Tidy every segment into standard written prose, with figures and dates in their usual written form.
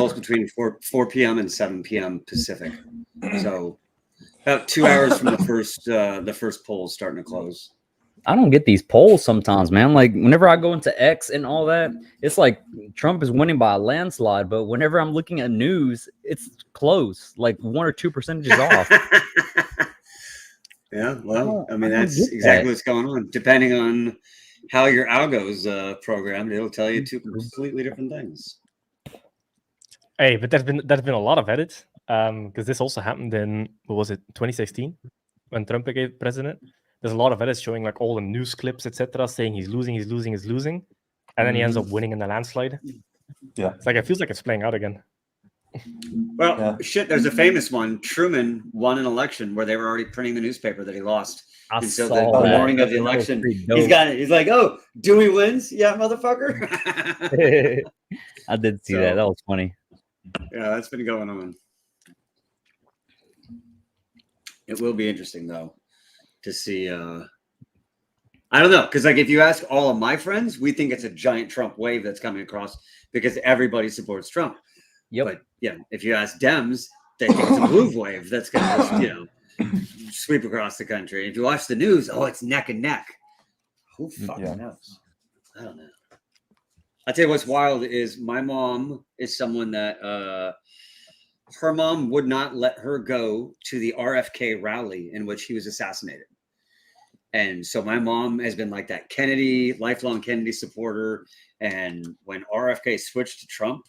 polls between 4 p.m. and 7 p.m. Pacific. So about 2 hours from the first polls starting to close. I don't get these polls sometimes, man. Like whenever I go into X and all that, it's like Trump is winning by a landslide. But whenever I'm looking at news, it's close, like 1 or 2 percentages off. Yeah, well, I mean, that's exactly what's going on. Depending on how your algo's programmed, it'll tell you two completely different things. Hey, but there's been a lot of edits because this also happened in, what was it, 2016 when Trump became president. There's a lot of edits showing like all the news clips, etc., saying he's losing, and then he ends up winning in the landslide. Yeah, it's like it feels like it's playing out again. Well, shit, there's a famous one. Truman won an election where they were already printing the newspaper that he lost. And so the morning of the election, he's like, oh, Dewey wins? Yeah, motherfucker. I did see that. That was funny. Yeah, that's been going on. It will be interesting, though, to see. I don't know, because like if you ask all of my friends, we think it's a giant Trump wave that's coming across because everybody supports Trump. Yep. But yeah, if you ask Dems, they think it's a blue wave that's going to just, sweep across the country. If you watch the news, oh, it's neck and neck. Who fucking knows? I don't know. I'll tell you what's wild is my mom is someone that her mom would not let her go to the RFK rally in which he was assassinated. And so my mom has been like that lifelong Kennedy supporter. And when RFK switched to Trump,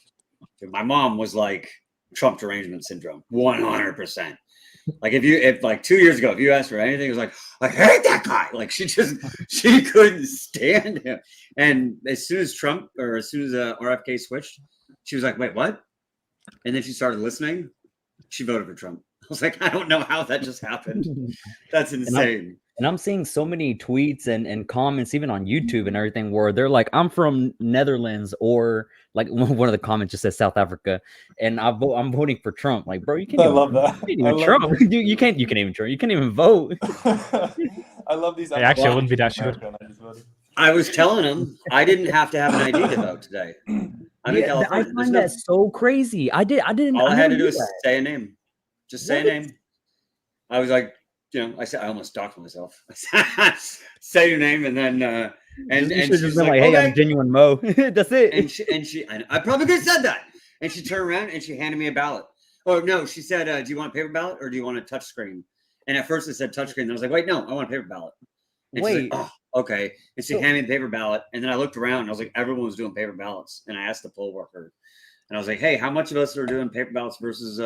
my mom was like Trump derangement syndrome, 100%. Like if like 2 years ago, if you asked her anything, it was like, I hate that guy. Like she couldn't stand him. And as soon as RFK switched, she was like, wait, what? And then she started listening. She voted for Trump. I was like, I don't know how that just happened. That's insane. And I'm seeing so many tweets and comments, even on YouTube and everything, where they're like, I'm from Netherlands, or like one of the comments just says South Africa, and I'm voting for Trump. Like, bro, you can't. I love that. Trump. You can't even Trump. You can't even vote. I love these. Actually, I wouldn't be that sure. I was telling him I didn't have to have an ID to vote today. I find that so crazy. I didn't. All I had to do was say a name. Just say a name. I was like, I almost talked to myself. Say your name, and then and she's like, hey, I'm Genuine Mo. That's it. And she I probably could have said that. And she turned around and she handed me a ballot. Oh no, she said, do you want a paper ballot or do you want a touch screen? And at first it said touch screen. And I was like, wait, no, I want a paper ballot. And she's like, oh, okay. And she handed me the paper ballot. And then I looked around and I was like, everyone was doing paper ballots. And I asked the poll worker, and I was like, hey, how much of us are doing paper ballots versus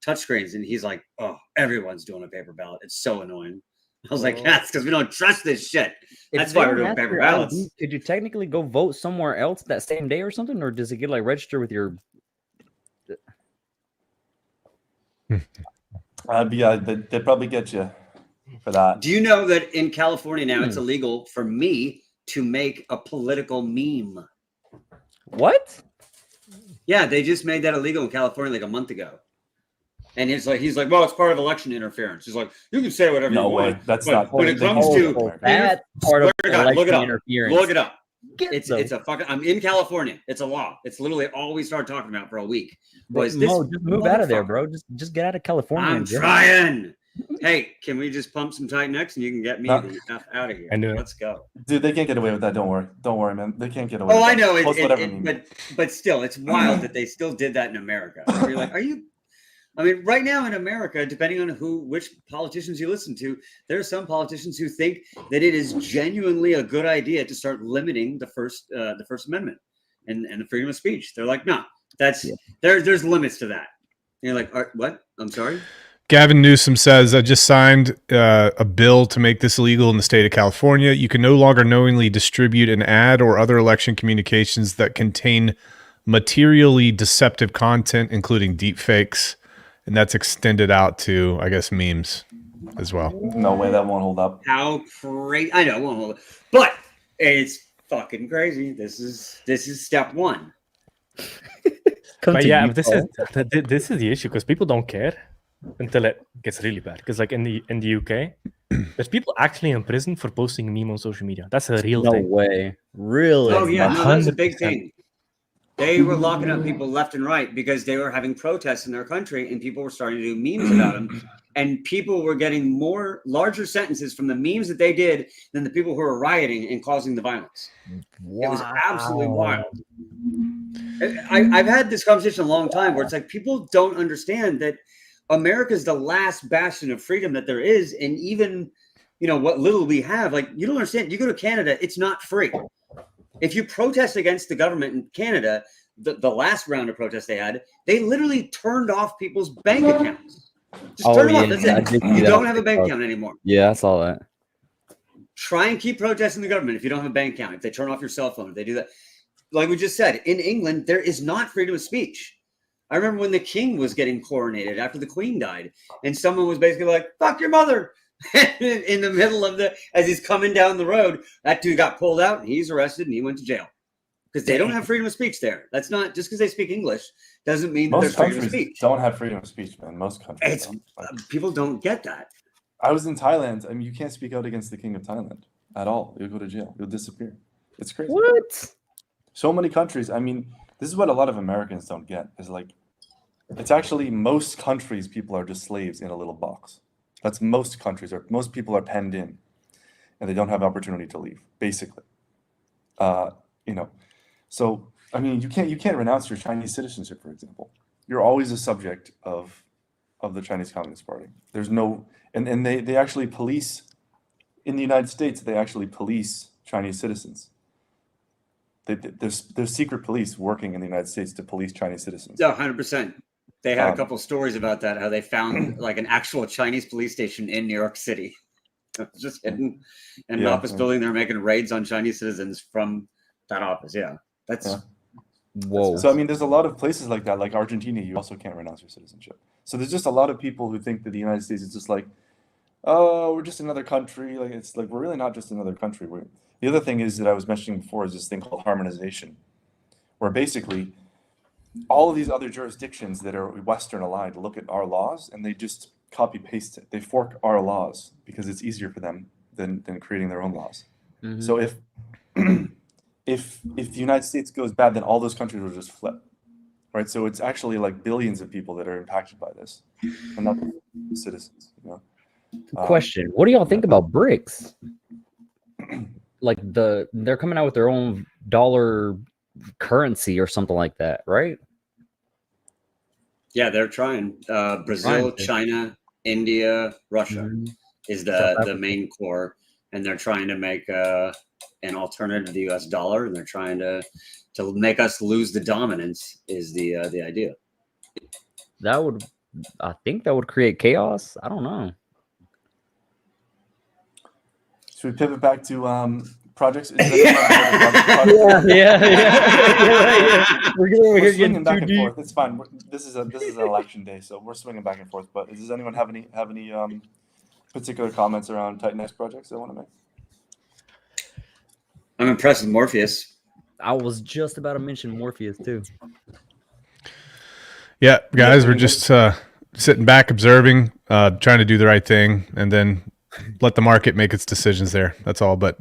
touchscreens? And he's like, oh, everyone's doing a paper ballot. It's so annoying. I was like, that's because we don't trust this shit. That's why we're doing paper ballots. ID, could you technically go vote somewhere else that same day or something? Or does it get like register with your... Yeah, they probably get you for that. Do you know that in California now it's illegal for me to make a political meme? What? Yeah, they just made that illegal in California like a month ago. And he's like, well, it's part of election interference. He's like, you can say whatever you want. That's not. When it comes to that part of election interference, look it up. It's a fucking. I'm in California. It's a law. It's literally all we started talking about for a week. Was this? Just move out of there, bro. Just get out of California. I'm trying. Hey, can we just pump some Titanx and you can get me the F out of here? I knew it. Let's go. Dude, they can't get away with that. Don't worry, man. They can't get away with that. Oh, I know. But still, it's wild that they still did that in America. You're like, are you? I mean, right now in America, depending on which politicians you listen to, there are some politicians who think that it is genuinely a good idea to start limiting the First Amendment and the freedom of speech. They're like, no, there's limits to that. And you're like, what? I'm sorry? Gavin Newsom says, I just signed a bill to make this illegal in the state of California. You can no longer knowingly distribute an ad or other election communications that contain materially deceptive content, including deep fakes. And that's extended out to, I guess, memes as well. No way, that won't hold up. How crazy! I know it won't hold up, but it's fucking crazy. This is step one. But yeah, this is the issue because people don't care until it gets really bad. Because like in the UK, there's people actually in prison for posting a meme on social media. That's a real thing. No way, really? Oh yeah, no, that's a big thing. They were locking up people left and right because they were having protests in their country, and people were starting to do memes about them. And people were getting larger sentences from the memes that they did than the people who were rioting and causing the violence. Wow. It was absolutely wild. I've had this conversation a long time where it's like people don't understand that America is the last bastion of freedom that there is, and even what little we have, like you don't understand. You go to Canada, it's not free. If you protest against the government in Canada, the last round of protests they had, they literally turned off people's bank accounts. Just turn them off. That's it. You don't have a bank account anymore. Yeah, I saw that. Try and keep protesting the government if you don't have a bank account. If they turn off your cell phone, if they do that. Like we just said, in England, there is not freedom of speech. I remember when the king was getting coronated after the queen died, and someone was basically like, fuck your mother. In the middle of as he's coming down the road, that dude got pulled out and he's arrested and he went to jail because they don't have freedom of speech there. That's not just because they speak English doesn't mean that there's freedom of speech. Don't have freedom of speech, man. Most countries people don't get that. I was in Thailand. I mean, you can't speak out against the king of Thailand at all. You'll go to jail. You'll disappear. It's crazy. What? So many countries. I mean, this is what a lot of Americans don't get. Is like, it's actually most countries. People are just slaves in a little box. That's most countries, or most people are penned in, and they don't have opportunity to leave. Basically, So I mean, you can't renounce your Chinese citizenship, for example. You're always a subject of the Chinese Communist Party. There's no, and they actually police in the United States. They actually police Chinese citizens. There's secret police working in the United States to police Chinese citizens. 100%. They had a couple stories about that, how they found like an actual Chinese police station in New York City. Just hidden in an office building. They're making raids on Chinese citizens from that office. Yeah. Whoa. So, I mean, there's a lot of places like that, like Argentina, you also can't renounce your citizenship. So there's just a lot of people who think that the United States is just like, oh, we're just another country. Like, it's like, we're really not just another country. The other thing is that I was mentioning before is this thing called harmonization, where basically all of these other jurisdictions that are Western aligned look at our laws and they just copy paste it. They fork our laws because it's easier for them than creating their own laws. Mm-hmm. So if the United States goes bad, then all those countries will just flip, right? So it's actually like billions of people that are impacted by this, and not the citizens. Question: what do y'all think about BRICS? Like they're coming out with their own dollar currency or something like that, right? Yeah, they're trying. Brazil, China, India, Russia is the main core, and they're trying to make an alternative to the U.S. dollar, and they're trying to make us lose the dominance. Is the idea? I think that would create chaos. I don't know. Should we pivot back to projects? Yeah. We're swinging back and forth. It's fine. This is an election day, so we're swinging back and forth. But does anyone have any particular comments around Titanx projects they want to make? I'm impressed with Morpheus. I was just about to mention Morpheus too. Yeah, guys, we're just sitting back, observing, trying to do the right thing, and then let the market make its decisions there. That's all. But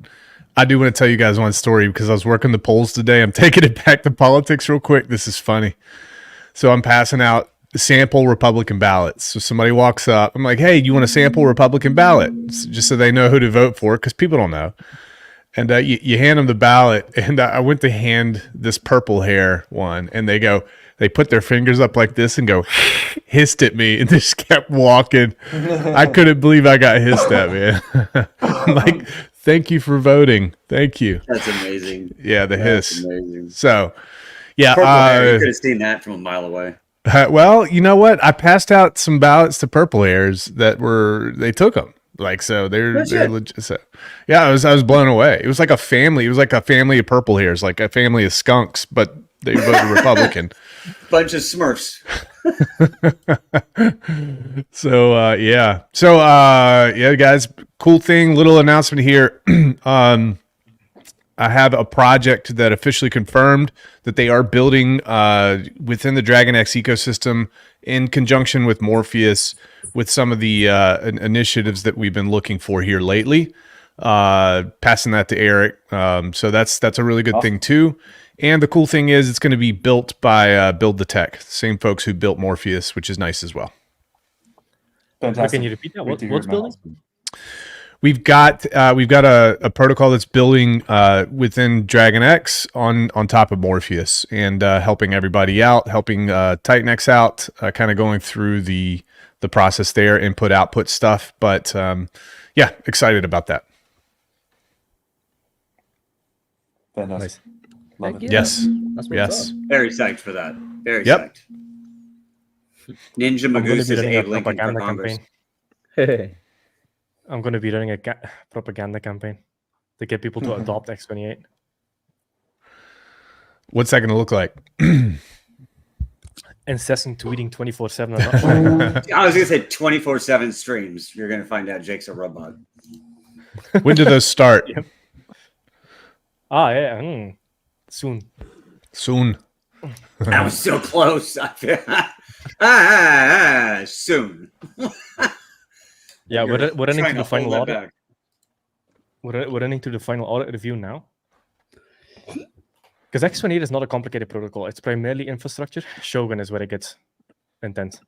I do want to tell you guys one story because I was working the polls today. I'm taking it back to politics real quick. This is funny. So I'm passing out sample Republican ballots. So somebody walks up. I'm like, hey, you want a sample Republican ballot? Just so they know who to vote for, because people don't know. And you hand them the ballot, and I went to hand this purple hair one, and they put their fingers up like this and go hissed at me, and they just kept walking. I couldn't believe I got hissed at, man. I'm like, thank you for voting. Thank you. That's amazing. Yeah, That's hiss. amazing. So, yeah. Purple hair, you could have seen that from a mile away. Well, you know what? I passed out some ballots to purple hairs they took them. Like, so they're legit. So, yeah, I was blown away. It was like a family. It was like a family of purple hairs, like a family of skunks, but they voted Republican. Bunch of Smurfs. So, yeah. So, yeah, guys, cool thing. Little announcement here. I have a project that officially confirmed that they are building within the DragonX ecosystem in conjunction with Morpheus, with some of the initiatives that we've been looking for here lately. Passing that to Erik. So that's a really good thing too. And the cool thing is it's going to be built by Build the Tech, same folks who built Morpheus, which is nice as well. Fantastic. Can you repeat that? Great to hear, What's Matt. building? We've got a protocol that's building within Dragon X on top of Morpheus and helping everybody out, helping Titanx out, kind of going through the process there, input output stuff. But yeah, excited about that. Fantastic. Love it. Yeah. Yes, That's what's yes. up. Very psyched for that. Very Yep. psyched. Ninja I'm going to Magoose be is running a Abe Lincoln for propaganda Congress. campaign. I'm going to be running a propaganda campaign to get people to adopt X28. What's that going to look like? Incessant tweeting 24/7. I'm not sure. I was going to say 24/7 streams. You're going to find out Jake's a robot. When do those start? Yeah. Yeah. Soon. Soon. That was so close. Soon. Yeah, we're running Trying to the to hold final that audit. back. We're running to the final audit review now. Because X28 is not a complicated protocol. It's primarily infrastructure. Shogun is where it gets intense.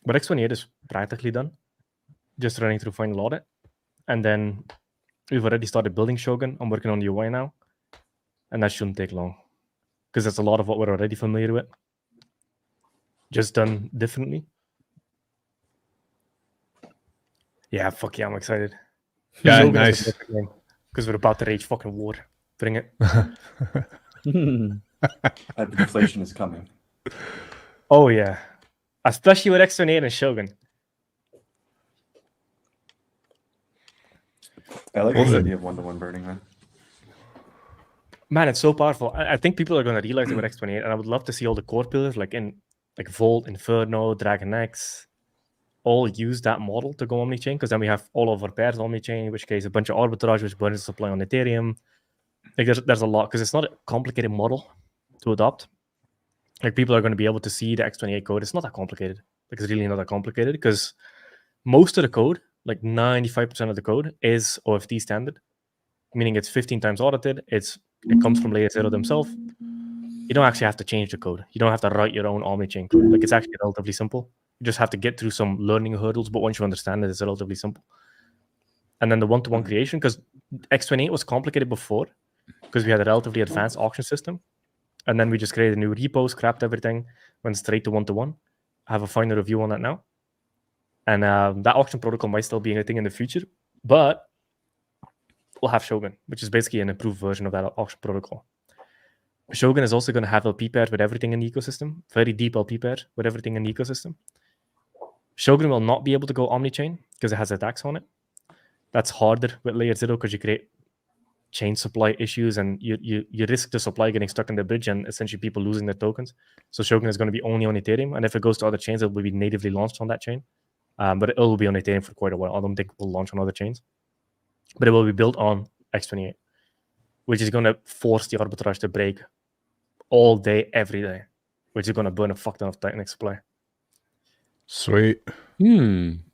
But X28 is practically done. Just running through final audit. And then we've already started building Shogun. I'm working on the UI now. And that shouldn't take long. Because that's a lot of what we're already familiar with. Just done differently. Yeah, fuck yeah, I'm excited. Yeah, Shogun nice. Because we're about to rage fucking war. Bring it. Hyperinflation is coming. Oh yeah. Especially with X28 and Shogun. I like this idea of one-to-one burning, man. Man, it's so powerful. I think people are going to realize it with X28, and I would love to see all the core pillars like Volt, Inferno, Dragon X, all use that model to go omni-chain, because then we have all of our pairs omni-chain, in which case a bunch of arbitrage, which burns the supply on Ethereum. Like there's a lot, because it's not a complicated model to adopt. Like people are going to be able to see the X28 code. It's not that complicated. Like it's really not that complicated, because most of the code, like 95% of the code, is OFT standard, meaning it's 15 times audited. It comes from Layer 0 themselves. You don't actually have to change the code. You don't have to write your own omni-chain code. Like it's actually relatively simple. You just have to get through some learning hurdles, but once you understand it, it's relatively simple. And then the one-to-one creation, because X28 was complicated before, because we had a relatively advanced auction system. And then we just created a new repo, scrapped everything, went straight to one-to-one. I have a final review on that now. And that auction protocol might still be a thing in the future, but we'll have Shogun, which is basically an improved version of that auction protocol. Shogun is also going to have LP pairs with everything in the ecosystem, very deep LP pair with everything in the ecosystem. Shogun will not be able to go omni-chain because it has a tax on it. That's harder with Layer 0 because you create chain supply issues and you risk the supply getting stuck in the bridge and essentially people losing their tokens. So Shogun is going to be only on Ethereum, and if it goes to other chains, it will be natively launched on that chain. But it will be on Ethereum for quite a while. I don't think it will launch on other chains. But it will be built on X28, which is going to force the arbitrage to break all day, every day, which is going to burn a fuck ton of Titanx supply. Sweet.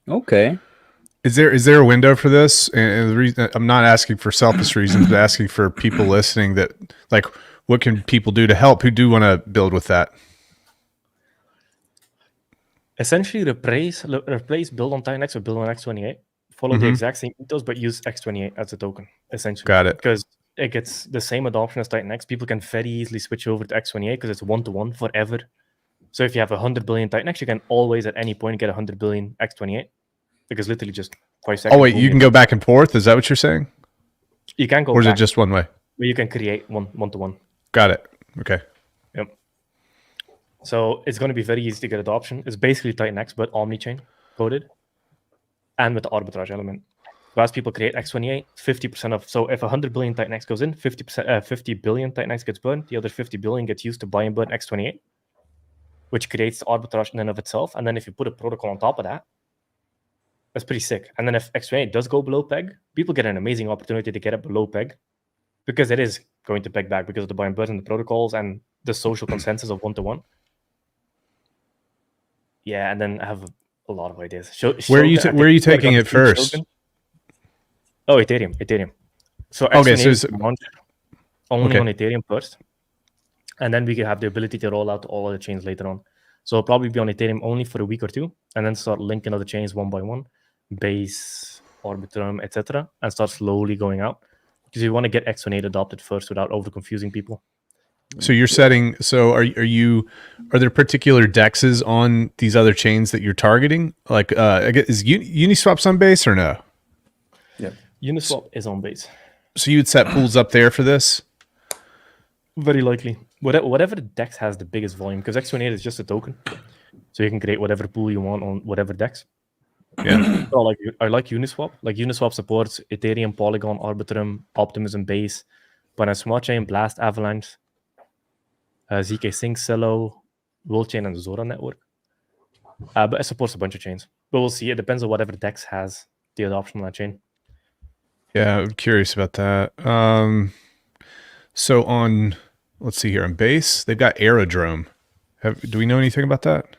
Okay. Is there a window for this? And the reason I'm not asking for selfish reasons, but asking for people listening that, like, what can people do to help who do want to build with that? Essentially, replace build on Titanx with build on X28. Follow the exact same ethos, but use X28 as a token, essentially. Got it. Because it gets the same adoption as Titanx. People can very easily switch over to X28 because it's one-to-one forever. So if you have 100 billion Titanx, you can always at any point get 100 billion X28. Because literally just 5 seconds. Oh wait, you can go back and forth? Is that what you're saying? You can go or is back, it just one way? but you can create one-to-one. Got it. Okay. Yep. So it's going to be very easy to get adoption. It's basically Titanx, but omni-chain coded. And with the arbitrage element. So as people create X28, 50% of... So if 100 billion Titanx goes in, 50 billion Titanx gets burned. The other 50 billion gets used to buy and burn X28, which creates the arbitrage in and of itself. And then if you put a protocol on top of that, that's pretty sick. And then if X28 does go below peg, people get an amazing opportunity to get it below peg, because it is going to peg back because of the buy and burn and the protocols and the social consensus of one-to-one. Yeah, and then I have a lot of ideas. Where are you taking it first? Shogun. Oh, Ethereum. So okay, X28 so is only on Ethereum first. And then we could have the ability to roll out to all other chains later on. So it'll probably be on Ethereum only for a week or two, and then start linking other chains one by one, Base, Arbitrum, etc., and start slowly going out. Because you want to get X28 adopted first without over confusing people. So you're setting. So are there particular dexes on these other chains that you're targeting? Like, I guess, is Uniswap on Base or no? Yeah. Uniswap is on Base. So you'd set pools up there for this? Very likely. Whatever the DEX has the biggest volume, because X28 is just a token. So you can create whatever pool you want on whatever DEX. Yeah. So I like Uniswap. Like Uniswap supports Ethereum, Polygon, Arbitrum, Optimism, Base, Binance Smart Chain, Blast, Avalanche, ZK Sync, Celo, World Chain, and Zora Network. But it supports a bunch of chains. But we'll see. It depends on whatever DEX has the adoption on that chain. Yeah, I'm curious about that. So on, let's see here, on Base, they've got Aerodrome. Do we know anything about that?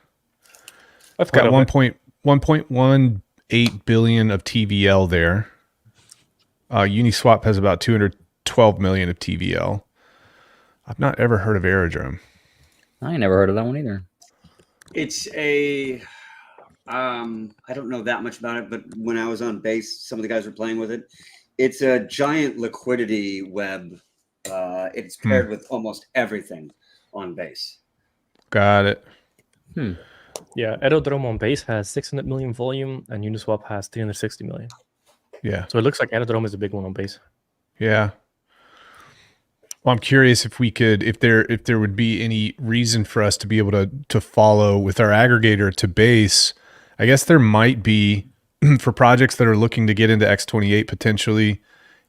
I've Got got 1.18 billion of TVL there. Uniswap has about 212 million of TVL. I've not ever heard of Aerodrome. I ain't never heard of that one either. It's a, I don't know that much about it, but when I was on Base, some of the guys were playing with it. It's a giant liquidity web. It's paired with almost everything on Base. Got it. Yeah, Aerodrome on Base has 600 million volume, and Uniswap has 360 million. Yeah. So it looks like Aerodrome is a big one on Base. Yeah. Well, I'm curious if we could, if there would be any reason for us to be able to follow with our aggregator to Base. I guess there might be for projects that are looking to get into X28 potentially.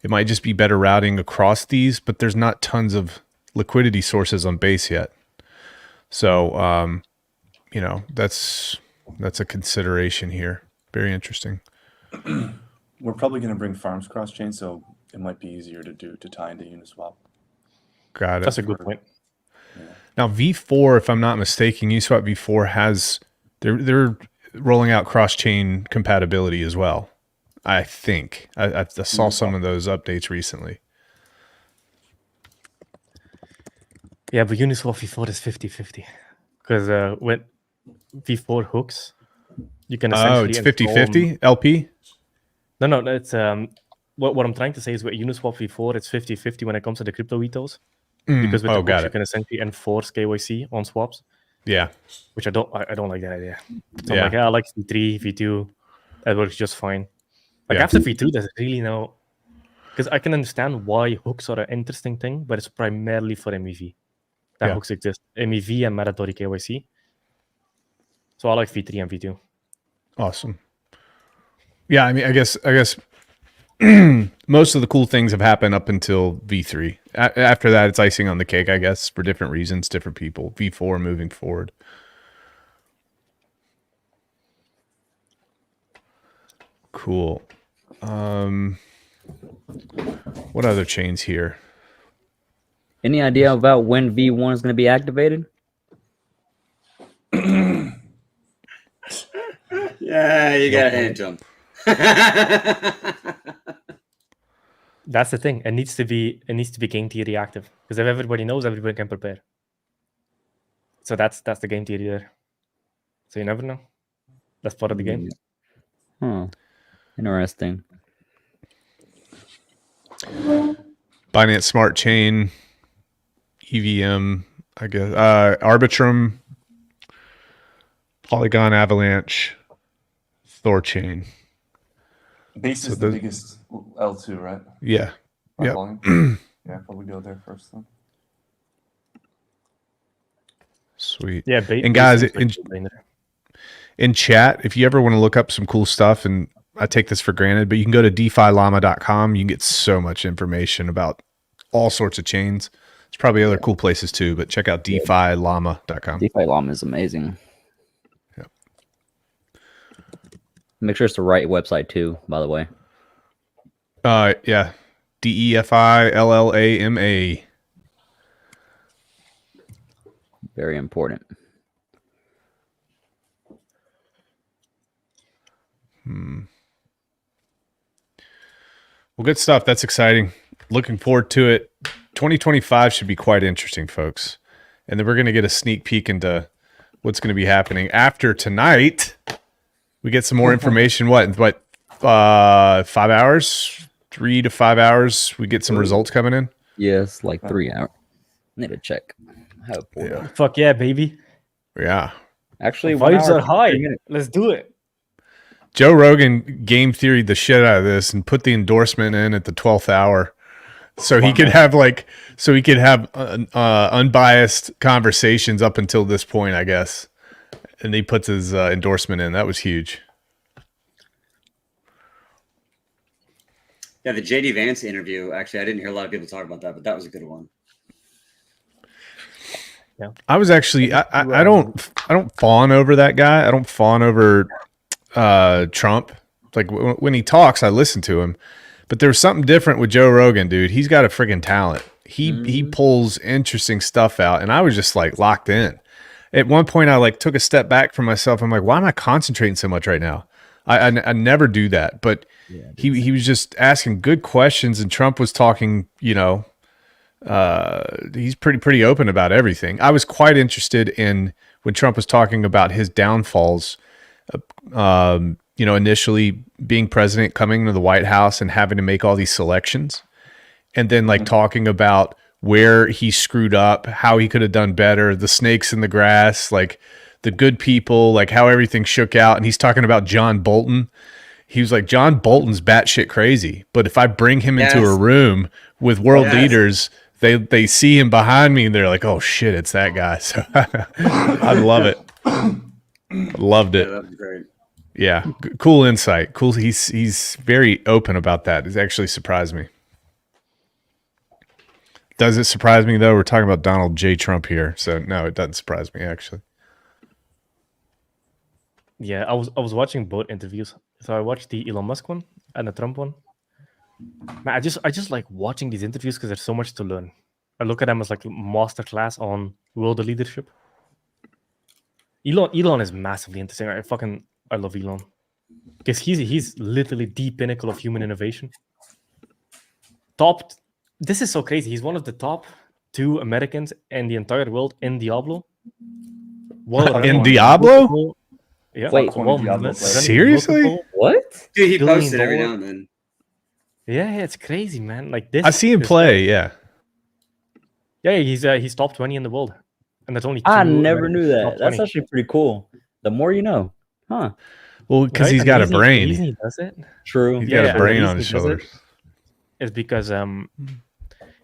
It might just be better routing across these, but there's not tons of liquidity sources on Base yet. So, that's a consideration here. Very interesting. We're probably going to bring farms cross chain, so it might be easier to tie into Uniswap. Got it. That's a good point. Yeah. Now V4, if I'm not mistaken, Uniswap V4 has they're rolling out cross chain compatibility as well. I think I saw some of those updates recently. Yeah, but Uniswap V4 is 50-50. Because with V4 hooks, you can essentially... it's 50-50 LP? No, it's... what I'm trying to say is with Uniswap V4, it's 50-50 when it comes to the crypto vetoes. Because with the hooks, you can essentially enforce KYC on swaps. Yeah. Which I don't like that idea. So Yeah. I'm like, I like V3, V2. That works just fine. Like after V2, there's really no... Because I can understand why hooks are an interesting thing, but it's primarily for MEV. That hooks exist. MEV and mandatory KYC. So I like V3 and V2. Awesome. Yeah, I mean, I guess most of the cool things have happened up until V3. After that, it's icing on the cake, I guess, for different reasons, different people. V4 moving forward. Cool. What other chains here? Any idea about when V1 is going to be activated? Yeah, you got to hand to him. That's the thing. It needs to be game theory active. Because if everybody knows, everybody can prepare. So that's the game theory there. So you never know. That's part of the game. Interesting. Binance Smart Chain, EVM, I guess, Arbitrum, Polygon, Avalanche, Thorchain. Base is the biggest L2, right? Yeah. Yeah. Yeah, probably go there first then. Sweet. Yeah, and guys, in chat, if you ever want to look up some cool stuff, and I take this for granted, but you can go to DeFiLlama.com. You can get so much information about all sorts of chains. There's probably other cool places too, but check out DeFiLlama.com. DeFi Llama is amazing. Yep. Make sure it's the right website too, by the way. Yeah. DeFiLlama. Very important. Well, good stuff. That's exciting. Looking forward to it. 2025 should be quite interesting, folks. and then we're going to get a sneak peek into what's going to be happening after tonight. We get some more information. What 5 hours, 3 to 5 hours? We get some results coming in. Yes, like 3 hours. Need to check. I have it pulled up. Fuck yeah, baby. Yeah. Actually, Vibes are high. 3 minutes. Let's do it. Joe Rogan game theoried the shit out of this and put the endorsement in at the 12th hour. So he could have unbiased conversations up until this point, I guess. And he puts his endorsement in. That was huge. Yeah, the JD Vance interview. Actually, I didn't hear a lot of people talk about that, but that was a good one. Yeah, I was actually I don't fawn over that guy. I don't fawn over Trump. Like when he talks, I listen to him. But there's something different with Joe Rogan, dude. He's got a friggin' talent. He pulls interesting stuff out, and I was just like locked in. At one point, I like took a step back from myself. I'm like, why am I concentrating so much right now? I never do that. But he was just asking good questions, and Trump was talking. You know, he's pretty open about everything. I was quite interested in when Trump was talking about his downfalls. You know, initially being president, coming to the White House and having to make all these selections, and then like talking about where he screwed up, how he could have done better, the snakes in the grass, like the good people, like how everything shook out. And he's talking about John Bolton. He was like, John Bolton's batshit crazy, but if I bring him into a room with world leaders, they see him behind me and they're like, oh shit, it's that guy. So I love it. Loved it. Yeah, that was great. Yeah, cool insight. Cool. He's very open about that. It actually surprised me. Does it surprise me though? We're talking about Donald J. Trump here, so no, it doesn't surprise me actually. Yeah, I was watching both interviews. So I watched the Elon Musk one and the Trump one. Man, I just like watching these interviews because there's so much to learn. I look at them as like a masterclass on world leadership. Elon is massively interesting. I love Elon because he's literally the pinnacle of human innovation. This is so crazy. He's one of the top 2 Americans in the entire world in Diablo. In Diablo? Yeah. Wait, seriously? What? Dude, he posts it $1 every billion. now and then. Yeah, it's crazy, man. Like this. I see him play. Yeah. Yeah, he's top 20 in the world, and there's only 2 I never Americans knew top that. That's 20. actually pretty cool. The more you know, huh? Well, because Right? he's And got a the reason brain. he does it True. He's Yeah, got and a the brain on reason his he does it shoulders. is because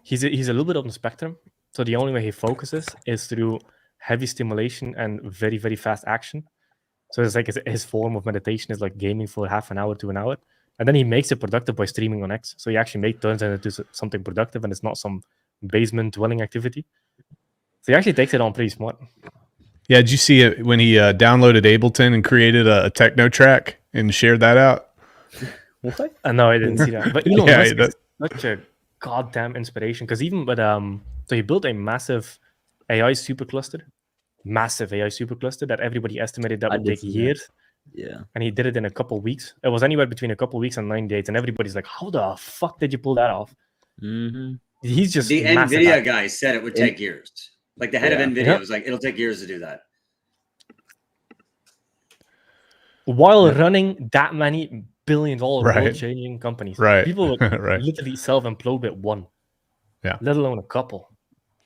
he's a little bit on the spectrum. So the only way he focuses is through heavy stimulation and very, very fast action. So it's like his form of meditation is like gaming for half an hour to an hour. And then he makes it productive by streaming on X. So he actually turns it into something productive, and it's not some basement dwelling activity. So he actually takes it on pretty smart. Yeah, did you see it when he downloaded Ableton and created a techno track and shared that out? What? No, I didn't see that. But Elon Yeah, Musk is such a goddamn inspiration, because even with so he built a massive AI supercluster that everybody estimated that I would did take see that. years, Yeah. and he did it in a couple weeks. It was anywhere between a couple weeks and 9 days, and everybody's like, "How the fuck did you pull that off?" Mm-hmm. He's just The massive NVIDIA at it. guy said it would take years. Like the head of NVIDIA Yeah. was like, it'll take years to do that. While running that many billion-dollar Right. world-changing companies. Right. People would Right. literally self-implode with one. Yeah. Let alone a couple.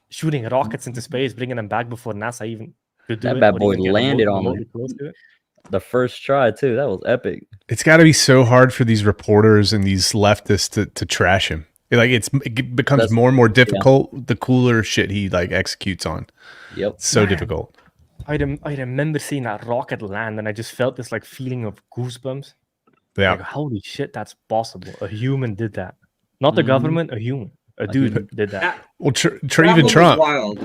Shooting rockets into space, bringing them back before NASA even could do That it. bad or boy even get landed on remotely close to it. The first try too. That was epic. It's got to be so hard for these reporters and these leftists to trash him. Like it becomes That's- more and more difficult the cooler shit he like executes on. Yep. So Man. difficult. I remember seeing that rocket land, and I just felt this like feeling of goosebumps. Yeah. Like, holy shit, that's possible. A human did that. Not the Mhm. government, a human. A dude human. did that. That, Well, that even one was Trump. wild.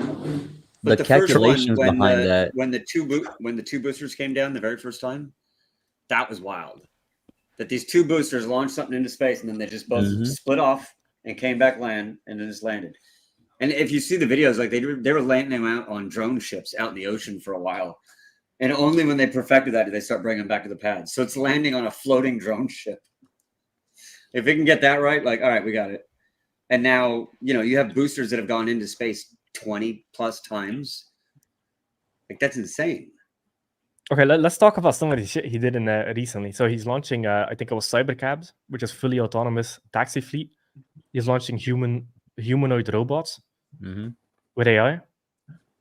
But The first calculations when behind the, that. when the two boosters came down the very first time, that was wild. That these 2 boosters launched something into space, and then they just both Mhm. split off and came back and then just landed. And if you see the videos, like they were landing them out on drone ships out in the ocean for a while. And only when they perfected that did they start bringing them back to the pad. So it's landing on a floating drone ship. If it can get that right, like, all right, we got it. And now, you have boosters that have gone into space 20 plus times. Like, that's insane. Okay, let's talk about some of the shit he did in recently. So he's launching, I think it was Cybercabs, which is fully autonomous taxi fleet. He's launching humanoid robots with AI.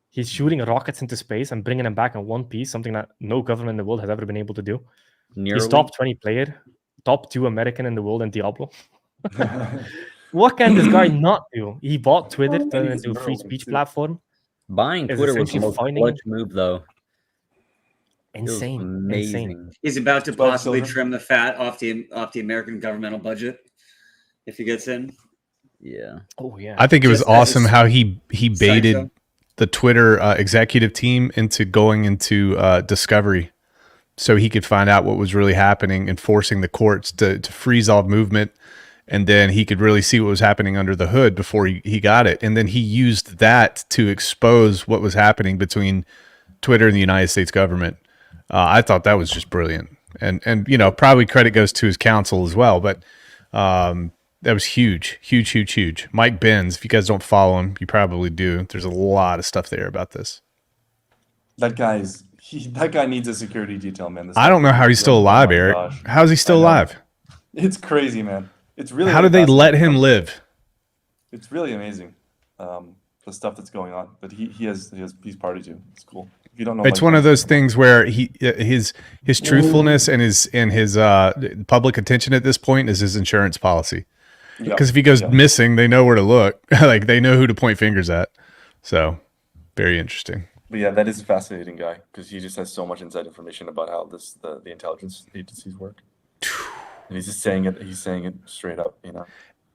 He's shooting rockets into space and bringing them back in one piece, something that no government in the world has ever been able to do. He's top 20 player, top 2 American in the world in Diablo. What can this guy not do? He bought Twitter, turned it into a free speech platform. Buying Is Twitter was the essentially most finding- clutch move, though. It was Insane. amazing. He's about to 12 possibly silver. trim the fat off the American governmental budget if he gets in. Yeah. Oh, yeah. I think it was Just as awesome how he baited Sideshow. the Twitter executive team into going into discovery, so he could find out what was really happening and forcing the courts to freeze all movement, and then he could really see what was happening under the hood before he got it, and then he used that to expose what was happening between Twitter and the United States government. I thought that was just brilliant, and you know, probably credit goes to his counsel as well, but that was huge. Mike Benz, if you guys don't follow him, you probably do. There's a lot of stuff there about this. That guy needs a security detail, man. I don't know how he's still alive, my Eric. gosh. How's he still I know. alive? It's crazy, man. It's really. How did they fascinating. let him live? It's really amazing, the stuff that's going on. But he's party to. It's cool. If you don't know, It's Mike one of Benz, those things where his truthfulness and his public attention at this point is his insurance policy. yeah, Because if he goes yeah. missing, they know where to look. Like, they know who to point fingers at. So, very interesting. But yeah, that is a fascinating guy because he just has so much inside information about how the intelligence agencies work. And he's just saying it. He's saying it straight up, you know.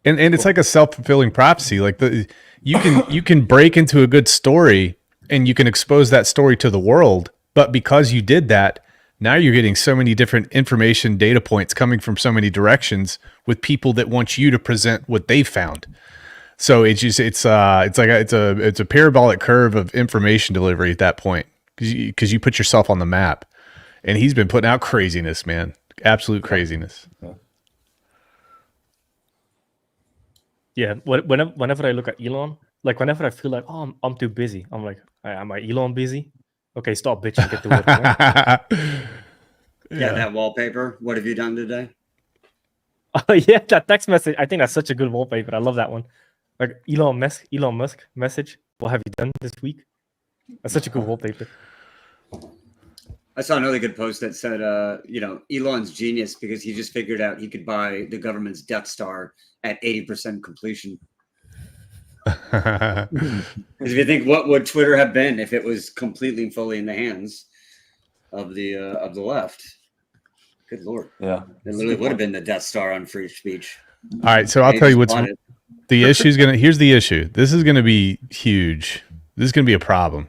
And it's like a self-fulfilling prophecy. Like, you can break into a good story and you can expose that story to the world, but because you did that, now you're getting so many different information data points coming from so many directions with people that want you to present what they found. So it's a parabolic curve of information delivery at that point because you put yourself on the map. And he's been putting out craziness, man. Absolute craziness. Yeah, whenever I look at Elon, like whenever I feel like, oh, I'm too busy, I'm like, am I Elon busy? Okay, stop bitching, get to work. Right? Yeah, that wallpaper. What have you done today? Oh yeah, that text message. I think that's such a good wallpaper. I love that one. Like Elon Musk message. What have you done this week? That's such a good wallpaper. I saw another good post that said, Elon's genius because he just figured out he could buy the government's Death Star at 80% completion. Because if you think, what would Twitter have been if it was completely and fully in the hands of the left? Good Lord. Yeah. It literally would have been the Death Star on free speech. All right, so I'll They tell you just what's bought it. the issue is here's the issue. This is gonna be huge. This is gonna be a problem.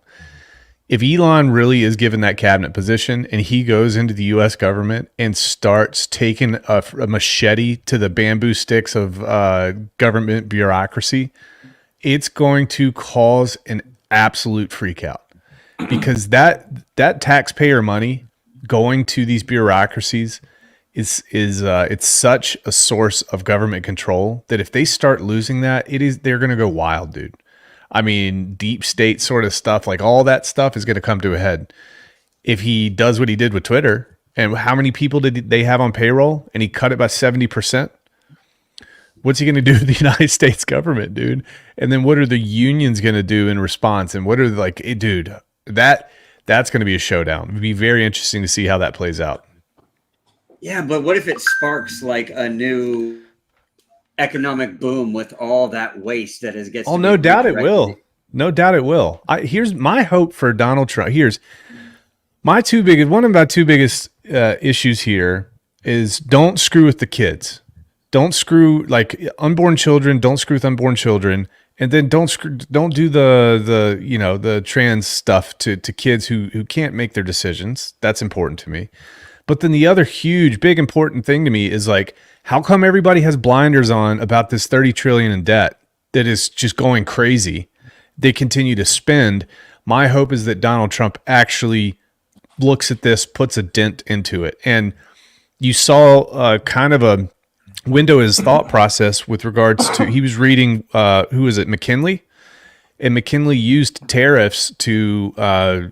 If Elon really is given that cabinet position and he goes into the U.S. government and starts taking a machete to the bamboo sticks of government bureaucracy, it's going to cause an absolute freak out because that taxpayer money going to these bureaucracies is it's such a source of government control that if they start losing that, they're going to go wild, dude. I mean, deep state sort of stuff, like all that stuff is going to come to a head. If he does what he did with Twitter, and how many people did they have on payroll, and he cut it by 70%, what's he going to do to the United States government, dude? And then what are the unions going to do in response? And what are dude, that's going to be a showdown. It'd be very interesting to see how that plays out. Yeah, but what if it sparks like a new economic boom with all that waste that is gets? Oh, no doubt it will. No doubt it will. Here's my hope for Donald Trump. Here's one of my two biggest issues here is don't screw with the kids. Don't screw like unborn children. Don't screw with unborn children, and then don't do the trans stuff to kids who can't make their decisions. That's important to me. But then the other huge, big, important thing to me is like, how come everybody has blinders on about this $30 trillion in debt that is just going crazy? They continue to spend. My hope is that Donald Trump actually looks at this, puts a dent into it. And you saw kind of a window of his thought process with regards to, he was reading, who is it, McKinley? And McKinley used tariffs to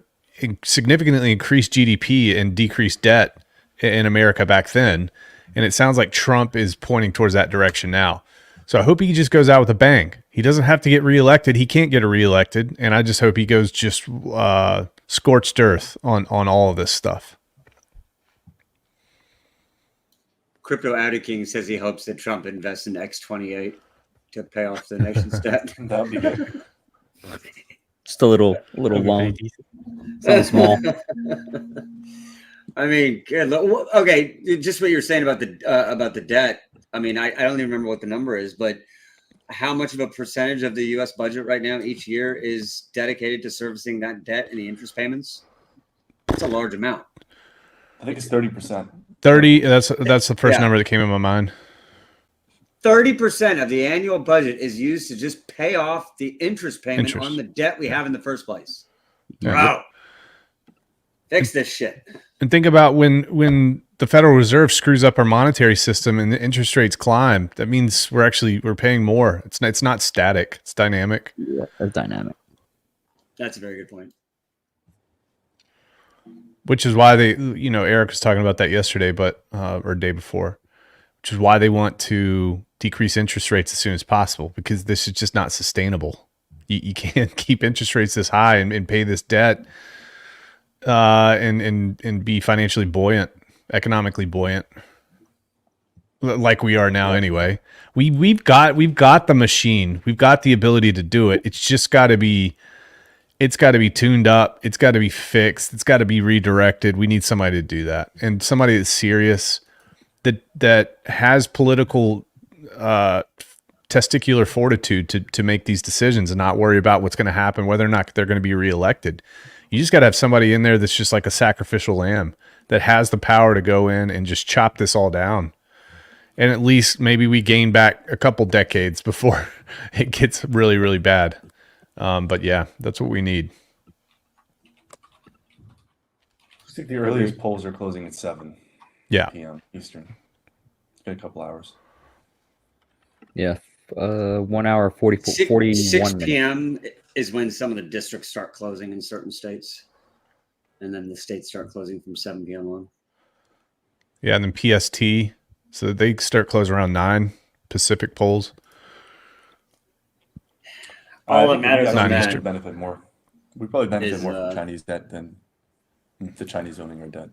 significantly increase GDP and decrease debt in America back then. And it sounds like Trump is pointing towards that direction now. So I hope he just goes out with a bang. He doesn't have to get reelected. He can't get reelected. And I just hope he goes just scorched earth on all of this stuff. CryptoAudiKing says he hopes that Trump invests in X28 to pay off the nation's debt. That would be good. Just a little long, something small. I mean, okay, just what you were saying about the debt. I mean, I don't even remember what the number is, but how much of a percentage of the U.S. budget right now each year is dedicated to servicing that debt and the interest payments? That's a large amount. I think it's 30%. 30. That's the first number that came in my mind. 30% of the annual budget is used to just pay off the interest payment on the debt we have in the first place. Yeah. Bro, fix this shit. And think about when the Federal Reserve screws up our monetary system and the interest rates climb. That means we're paying more. It's not static. It's dynamic. Yeah, it's dynamic. That's a very good point. Which is why Erik was talking about that yesterday, or day before, which is why they want to decrease interest rates as soon as possible, because this is just not sustainable. You can't keep interest rates this high and pay this debt and be financially buoyant, economically buoyant, like we are now anyway. We've got the machine. We've got the ability to do it. It's just got to be tuned up. It's got to be fixed. It's got to be redirected. We need somebody to do that, and somebody that's serious, that has political testicular fortitude to make these decisions and not worry about what's going to happen, whether or not they're going to be reelected. You just got to have somebody in there that's just like a sacrificial lamb that has the power to go in and just chop this all down. And at least maybe we gain back a couple decades before it gets really, really bad. But yeah, that's what we need. I think the earliest polls are closing at 7 p.m. Eastern. It's been a couple hours. Yeah. 1 hour, 41 6 minutes. p.m. is when some of the districts start closing in certain states. And then the states start closing from 7 p.m. on. Yeah, and then PST. So they start closing around 9 Pacific polls. All that matters is that that benefit more. We probably benefit more from Chinese debt than the Chinese owning our debt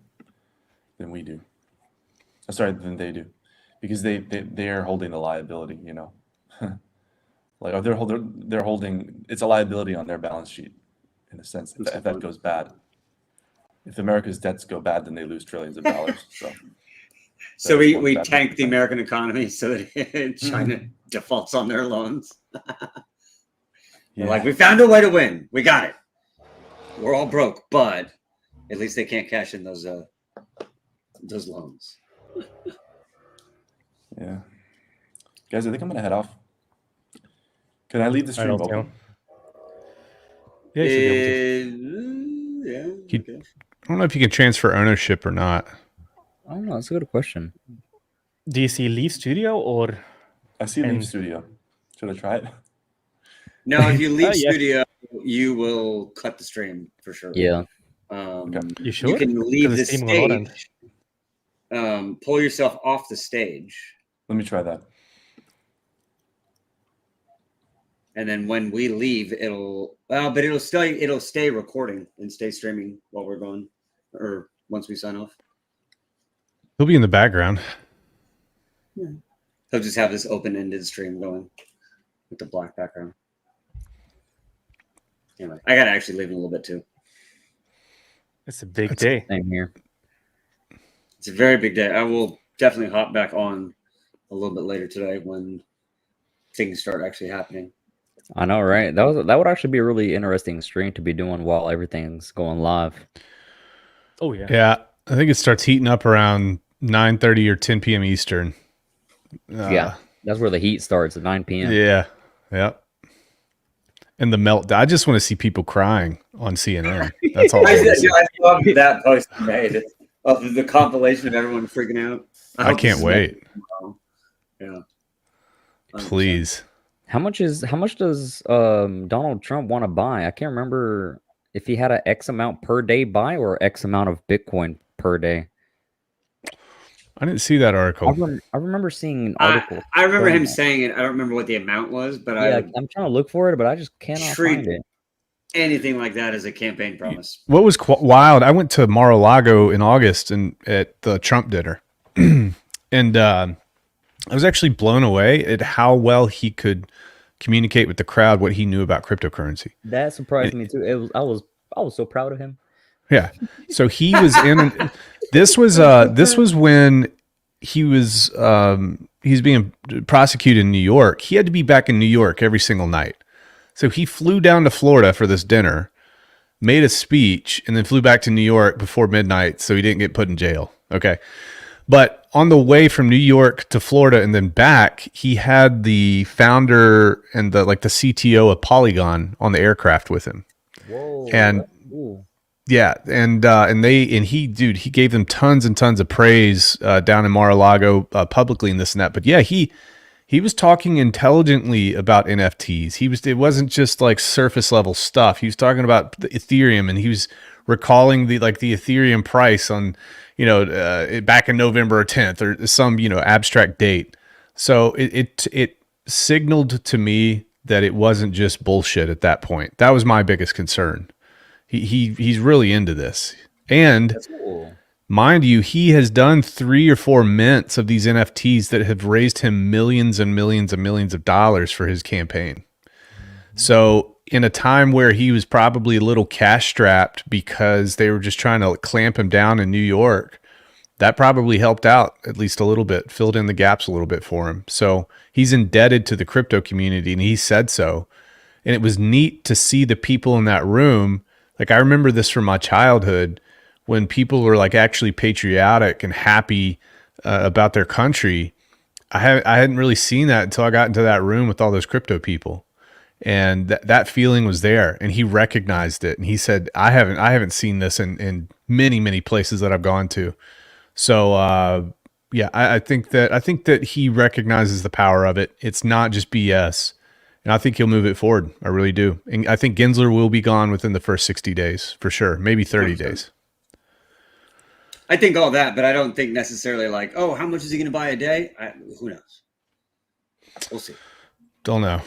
than we do. Than they do, because they are holding the liability. Like they're holding it's a liability on their balance sheet in a sense. If that goes bad, if America's debts go bad, then they lose trillions of dollars. So we tank the American economy so that China defaults on their loans. Yeah. Like, we found a way to win. We got it. We're all broke, but at least they can't cash in those loans. Yeah. Guys, I think I'm going to head off. Can I leave the stream open? Yeah, Okay. I don't know if you can transfer ownership or not. I don't know. That's a good question. Do you see leave studio or? I see leave studio. Should I try it? No, if you leave studio, you will cut the stream for sure. Yeah. You sure? You can leave the Because it's streaming on stage. Pull yourself off the stage. Let me try that. And then when we leave, it'll stay recording and stay streaming while we're going, or once we sign off. He'll be in the background. Yeah. He'll just have this open-ended stream going with the black background. Anyway, I gotta actually leave in a little bit too. It's a big day. Same here. It's a very big day. I will definitely hop back on a little bit later today when things start actually happening. I know, right? That would actually be a really interesting stream to be doing while everything's going live. Oh yeah. Yeah, I think it starts heating up around 9:30 or 10 p.m. Eastern. Yeah, that's where the heat starts at 9 p.m. Yeah. And the meltdown. I just want to see people crying on CNN. That's all. I love that post you made of the compilation of everyone freaking out. I can't wait. Yeah. 100%. Please. How much does Donald Trump want to buy? I can't remember if he had an X amount per day buy or X amount of Bitcoin per day. I didn't see that article. I remember seeing an article. I remember him saying it. I don't remember what the amount was, but yeah, I'm trying to look for it, but I just cannot find it. Anything like that as a campaign promise. What was wild? I went to Mar-a-Lago in August and at the Trump dinner, and I was actually blown away at how well he could communicate with the crowd what he knew about cryptocurrency. That surprised me too. I was so proud of him. Yeah. So he was in. This was when he was he's being prosecuted in New York. He had to be back in New York every single night. So he flew down to Florida for this dinner, made a speech, and then flew back to New York before midnight so he didn't get put in jail. Okay. But on the way from New York to Florida and then back, he had the founder and the CTO of Polygon on the aircraft with him. Whoa. And yeah, and he gave them tons and tons of praise down in Mar-a-Lago publicly and this and that. But yeah, he was talking intelligently about NFTs. It wasn't just like surface level stuff. He was talking about the Ethereum, and he was recalling the Ethereum price on, back in November 10th or some, abstract date. So it signaled to me that it wasn't just bullshit at that point. That was my biggest concern. He's really into this. And That's cool. Mind you, he has done 3 or 4 mints of these NFTs that have raised him millions and millions and millions of dollars for his campaign. So in a time where he was probably a little cash strapped because they were just trying to clamp him down in New York, that probably helped out at least a little bit, filled in the gaps a little bit for him. So he's indebted to the crypto community, and he said so. And it was neat to see the people in that room. Like, I remember this from my childhood when people were like actually patriotic and happy about their country. I hadn't really seen that until I got into that room with all those crypto people, and that feeling was there. And he recognized it, and he said, "I haven't seen this in many, many places that I've gone to." So yeah, I think that he recognizes the power of it. It's not just BS. And I think he'll move it forward. I really do. And I think Gensler will be gone within the first 60 days for sure. Maybe 30 days. I think all that, but I don't think necessarily like, oh, how much is he going to buy a day? Who knows? We'll see. Don't know.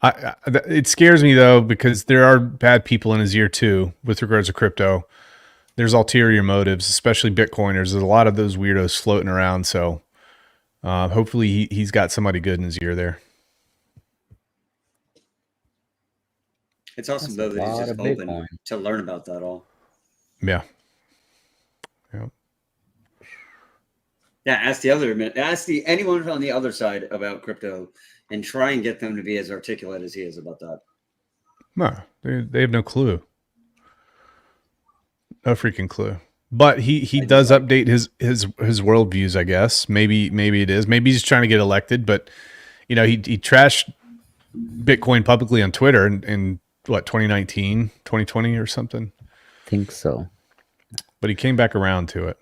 It scares me though, because there are bad people in his ear too with regards to crypto. There's ulterior motives, especially Bitcoiners. There's a lot of those weirdos floating around. So hopefully he's got somebody good in his ear there. It's awesome though that he's just open to learn about that all. Yeah. Yeah. Ask anyone on the other side about crypto, and try and get them to be as articulate as he is about that. No, they have no clue. No freaking clue. But he does update his worldviews, I guess. Maybe it is. Maybe he's trying to get elected. But he trashed Bitcoin publicly on Twitter in what, 2019, 2020 or something? I think so. But he came back around to it.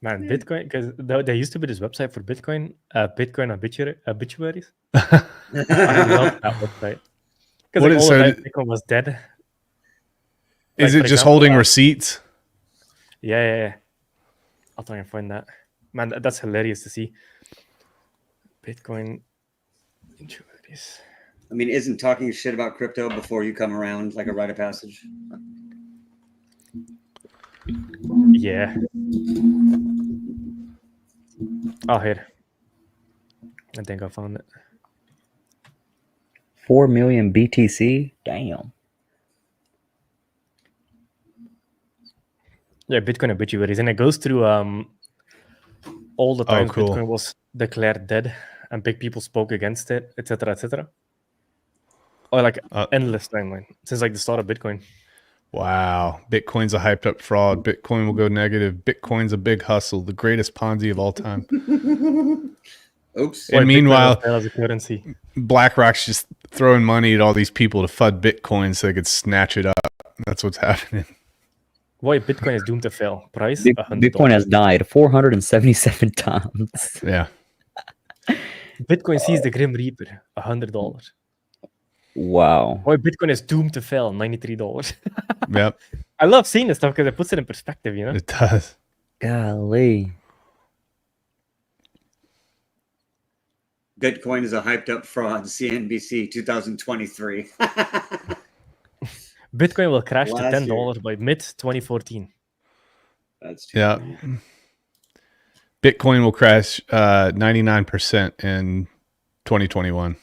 Man, Bitcoin, because there used to be this website for Bitcoin, Bitcoin obituaries. I love that website. Because all the time Bitcoin was dead. Is it just holding receipts? Yeah. I'll try and find that. Man, that's hilarious to see. Bitcoin obituaries. I mean, isn't talking shit about crypto before you come around like a rite of passage? Yeah. Oh, here. I think I found it. 4 million BTC? Damn. Yeah, Bitcoin obituaries. And it goes through all the times cool. Bitcoin was declared dead and big people spoke against it, etc., etc. Or like endless timeline since like the start of Bitcoin. Wow. Bitcoin's a hyped up fraud. Bitcoin will go negative. Bitcoin's a big hustle. The greatest Ponzi of all time. Oops. And meanwhile, as a currency. BlackRock's just throwing money at all these people to FUD Bitcoin so they could snatch it up. That's what's happening. Why Bitcoin is doomed to fail? Price? Bitcoin has died 477 times. Yeah. Bitcoin sees the Grim Reaper, $100. Wow. Boy, Bitcoin is doomed to fail, $93. Yep, I love seeing this stuff because it puts it in perspective, you know? it does. Golly. Bitcoin is a hyped up fraud. CNBC 2023. Bitcoin will crash to Last $10 by mid-2014. That's too Yeah. funny. Bitcoin will crash 99% in 2021.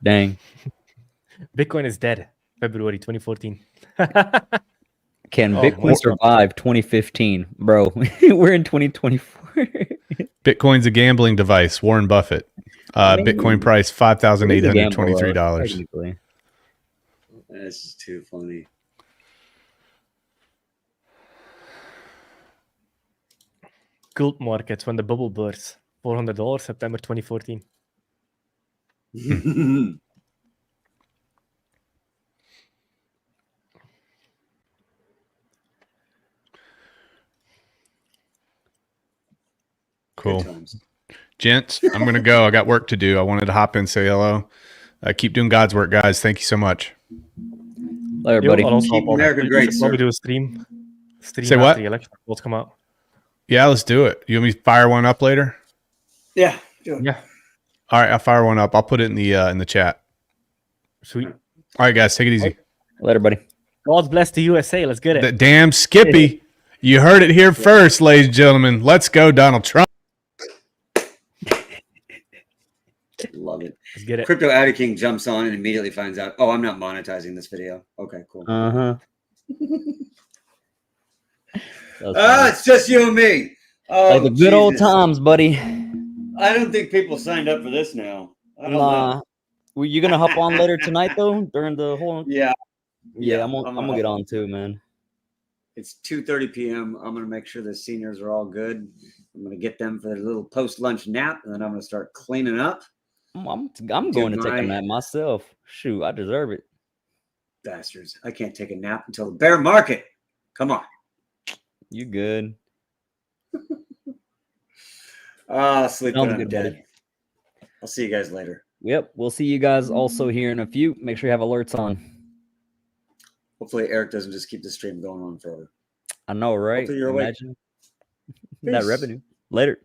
Dang. Bitcoin is dead, February 2014. Can Oh, Bitcoin my survive 2015? Bro, we're in 2024. Bitcoin's a gambling device. Warren Buffett. I mean, Bitcoin price $5,823. Technically. This is too funny. Cult markets when the bubble bursts. $400, September 2014. Cool. Good times. Gents, I'm going to go. I got work to do. I wanted to hop in and say hello. Keep doing God's work, guys. Thank you so much. Later, buddy. I'll also Keep hop on. America We great, should probably sir. do a stream. Say After what? the election results come out. Yeah, let's do it. You want me to fire one up later? Yeah. Do it. Yeah, All right, I'll fire one up. I'll put it in the chat. sweet. All right, guys, take it easy. Later, buddy. God bless the USA. Let's get it. The damn Skippy. You heard it here first, ladies and gentlemen. Let's go, Donald Trump. Love it. Let's get it. CryptoAudiKing jumps on and immediately finds out, oh, I'm not monetizing this video. Okay, cool. It's just you and me. Oh, Like the good old Jesus. times, buddy. I don't think people signed up for this now. I don't Nah. know. Were you gonna hop on later tonight though? During the whole Yeah. Yeah, I'm gonna get on too, man. It's 2:30 p.m. I'm gonna make sure the seniors are all good. I'm gonna get them for their little post-lunch nap, and then I'm gonna start cleaning up. I'm going to take a my- nap myself. Shoot, I deserve it. Bastards. I can't take a nap until the bear market. Come on. You good? Sleep Sounds when I'm good, dead. buddy. I'll see you guys later. Yep. We'll see you guys also here in a few. Make sure you have alerts on. Hopefully Eric doesn't just keep the stream going on forever. I know, right? Hopefully you're awake. Imagine that Peace. revenue. Later.